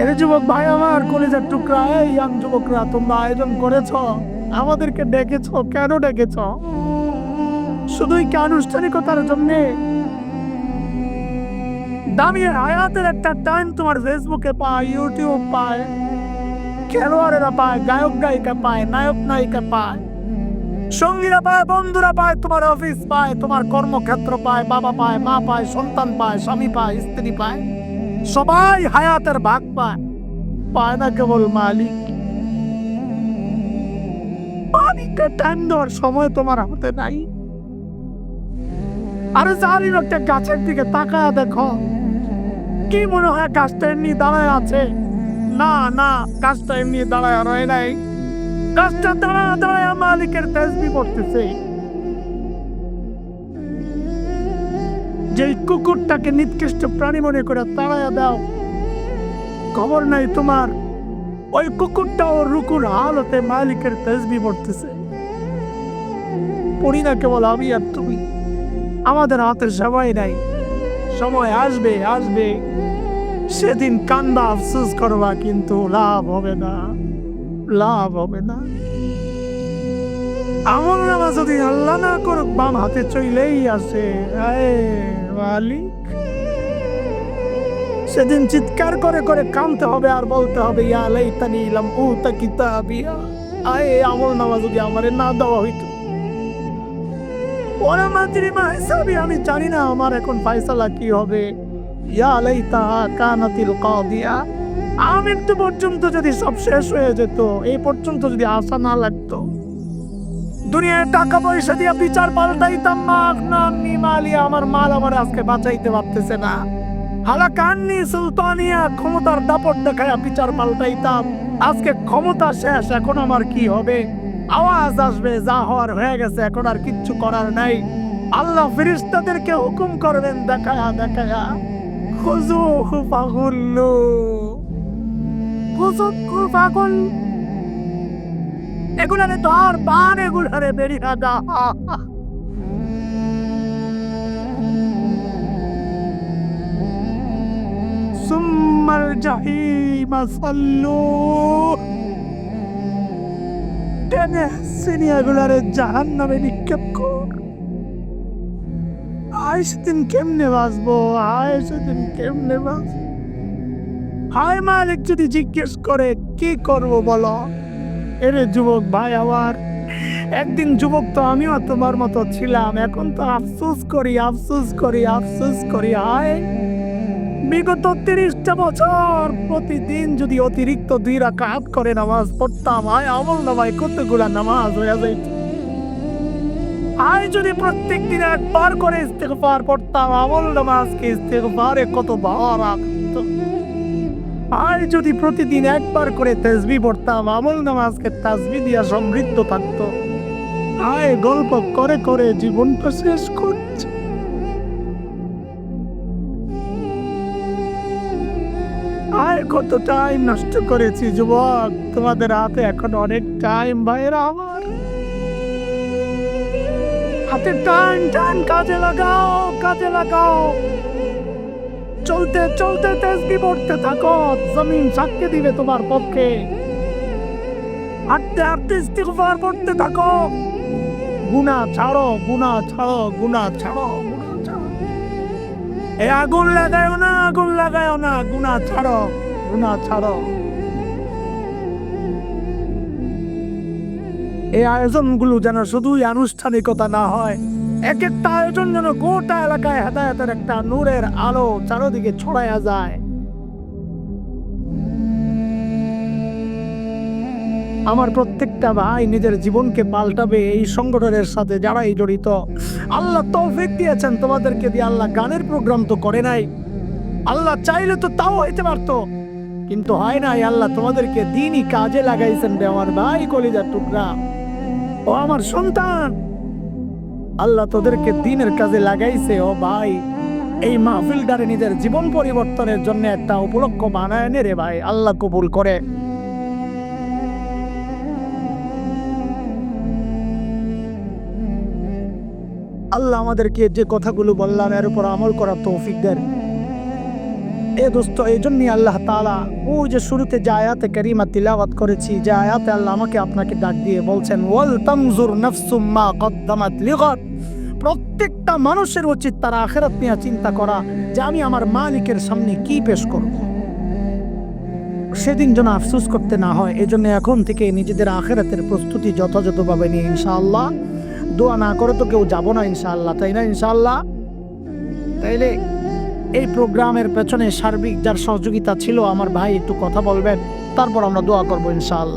এর যুবক ভাই আমার, কলেজের টুকরা, এই ইয়াং যুবকরা, তোমরা আয়োজন করেছ, আমাদেরকে ডেকেছ, কেন ডেকেছ? শুধুই কি আনুষ্ঠানিকতার জন্যে? দামি হায়াতের একটা টাইম তোমার ফেসবুকে পায়, ইউটিউব পায়, খেলোয়াড়েরা পায়, গায়ক গায়িকা পায়, নায়ক নায়িকা পায়, সঙ্গীরা পায়, বন্ধুরা পায়, তোমার অফিস পায়, তোমার কর্মক্ষেত্র পায়, বাবা পায়, মা পায়, সন্তান পায়, স্বামী পায়, স্ত্রী পায়, সবাই হায়াতের ভাগ পায়। পায় না কেবল মালিক। মালিককে টাইম দেওয়ার সময় তোমার হাতে নাই। আরে জানিন, একটা গাছের দিকে তাকায় দেখো, কি মনে হয় গাছটা এমনি দাঁড়ায় আছে? না না, গাছটা এমনি দাঁড়ায় রয় নাই, গাছটা দাঁড়ায় দাঁড়ায় মালিকের তাসবিহ পড়তেছে। যে কুকুরটাকে নিকৃষ্ট প্রাণী মনে করে তাড়ায়া দাও, খবর নাই তোমার ওই কুকুরটাও রুকুর হালতে মালিকের তাসবিহ পড়তেছে। পড়ি না কেবল আমি আর তুমি, আমাদের হাতে সময় নাই। সময় আসবে আসবে, সেদিন কান্দা আফসোস করবা, কিন্তু লাভ হবে না, লাভ হবে না। আমল নামা যদি আল্লাহ না করুক বাম হাতে চইলেই আসে, আয় মালিক। সেদিন চিৎকার করে করে কাঁদতে হবে আর বলতে হবে, ইয়া লাইতানি লাম উতা কিতাবিয়া, আয় আমল নামা যদি আমারে না দেওয়া হইতো। ওরা মাতৃমা হিসাবে আমি জানি না আমার এখন ফয়সালা কি হবে। ইয়া লাইতাহা কানাতিল কাদিয়া, আমৃত্যু পর্যন্ত যদি সব শেষ হয়ে যেত, এই পর্যন্ত যদি আশা না লাগতো, দুনিয়ায় টাকা পয়সা দিয়ে বিচার পাল্টাইতাম না, মালিয়া আমার মাল আমার আজকে বাঁচাইতে পারতেছে না, হালাকান্নি সুলতানিয়া ক্ষমতার দাপট দেখায় বিচার পাল্টাইতাম, আজকে ক্ষমতা শেষ, এখন আমার কি হবে? আওয়াজ আসবে, যা হওয়ার হয়ে গেছে, এখন আর কিচ্ছু করার নাই। আল্লাহ ফেরেশতাদেরকে হুকুম করবেন, দেখায়া দেখায়া, খুযুহু ফাগুল্লু, খুযুহু ফাগুল, এগুলারে ধর, বান এগুলারে বেরিয়ে দা। সুম্মাল জাহিমা সাল্লু, টেনে সিনিয়াগুলারে জাহান্নামে নিক্ষেপ কর। আয় সেদিন কেমনে বাঁচবো, আয় সেদিন কেমনে বাঁচবো? হায় মালিক যদি জিজ্ঞেস করে কি করবো বলো? এরে যুবক ভাই আমার, একদিন যুবক তো আমিও তোমার মতো ছিলাম, এখন তো আফসোস করি, আফসোস করি, আফসোস করি। হায়, বিগত 30টা বছর প্রতিদিন যদি অতিরিক্ত 2 রাকাত করে নামাজ পড়তাম, হায় আমল নামায় কতগুলা নামাজ হয়ে যাইত। হায় যদি প্রত্যেক দিন একবার করে ইস্তেগফার পড়তাম, আমল নামাজকে ইস্তেগফারে কত বার রাখত। হায় যদি প্রতিদিন একবার করে তাসবিহ পড়তাম, আমল নামাজকে তাসবিহ দিয়া সমৃদ্ধ থাকতো। হায় গল্প করে করে জীবনটা শেষ করছে। আয় কত টাইম নষ্ট করেছি যুবক, তোমাদের হাতে এখন অনেক টাইম ভাইয়েরা আমার, হাতে টাইম টাইম, কাজে লাগাও, কাজে লাগাও। চলতে চলতে তাসবিহ পড়তে থাকো, জমিন সাক্ষী দিবে তোমার পক্ষে। হাঁটতে হাঁটতে ইস্তিগফার পড়তে থাকো, গুনাহ ছাড়ো, গুনাহ ছাড়ো, গুনাহ ছাড়ো, গুনাহ ছাড়ো। এই আগুন লাগায়ও না, আগুন লাগায়ও না, গুনাহ ছাড়ো, গুনাহ ছাড়ো। এই আয়োজনগুলো যেন শুধুই আনুষ্ঠানিকতা না হয়, এক একটা আয়োজন যেন গোটা এলাকায় হেদায়েতের একটা নূরের আলো চারদিকে ছড়ায়া যায়। আমার প্রত্যেকটা ভাই নিজের জীবনকে পাল্টাবে এই সংগঠনের সাথে যারাই জড়িত। আল্লাহ তৌফিক দিয়েছেন তোমাদেরকে দিয়ে, আল্লাহ গানের প্রোগ্রাম তো করে নাই, আল্লাহ চাইলে তো তাও হইতে পারতো, কিন্তু হয় নাই। আল্লাহ তোমাদেরকে দিনই কাজে লাগাইছেন রে আমার ভাই, কলিজার টুকরা, ও আমার সন্তান, আল্লাহ তোদেরকে দিনের কাজে লাগাইছে। ও ভাই, এই মাহফিলটারে নিজের জীবন পরিবর্তনের জন্য একটা উপলক্ষ বানায় নে রে ভাই, আল্লাহ কবুল করে। আল্লাহ আমাদেরকে যে কথাগুলো বললাম এর উপর আমল করার তৌফিক দেন। এ দোস্ত, এই জন্যই আল্লাহ তাআলা ওই যে শুরুতে যে আয়াতে কারিমা তিলাওয়াত করেছি, যে আয়াতে আল্লাহ আমাকে আপনাকে ডাক দিয়ে বলছেন ওয়াল তানজুর নাফসুম মা কদ্দামাত লিগাদ, প্রত্যেকটা মানুষের উচিত তার আখিরাত নিয়ে চিন্তা করা যে আমি আমার মালিকের সামনে কি পেশ করব, সেদিন যেন আফসোস করতে না হয়। এই জন্য এখন থেকে নিজেদের আখিরাতের প্রস্তুতি যথাযথভাবে নিয়ে ইনশাআল্লাহ, দোয়া না করে তো কেউ যাব না ইনশাআল্লাহ, তাই না? ইনশাআল্লাহ। তাইলে এই প্রোগ্রামের পেছনে সার্বিক যার সহযোগিতা ছিল আমার ভাই, একটু কথা বলবেন, তারপর আমরা দোয়া করবো ইনশাআল্লাহ।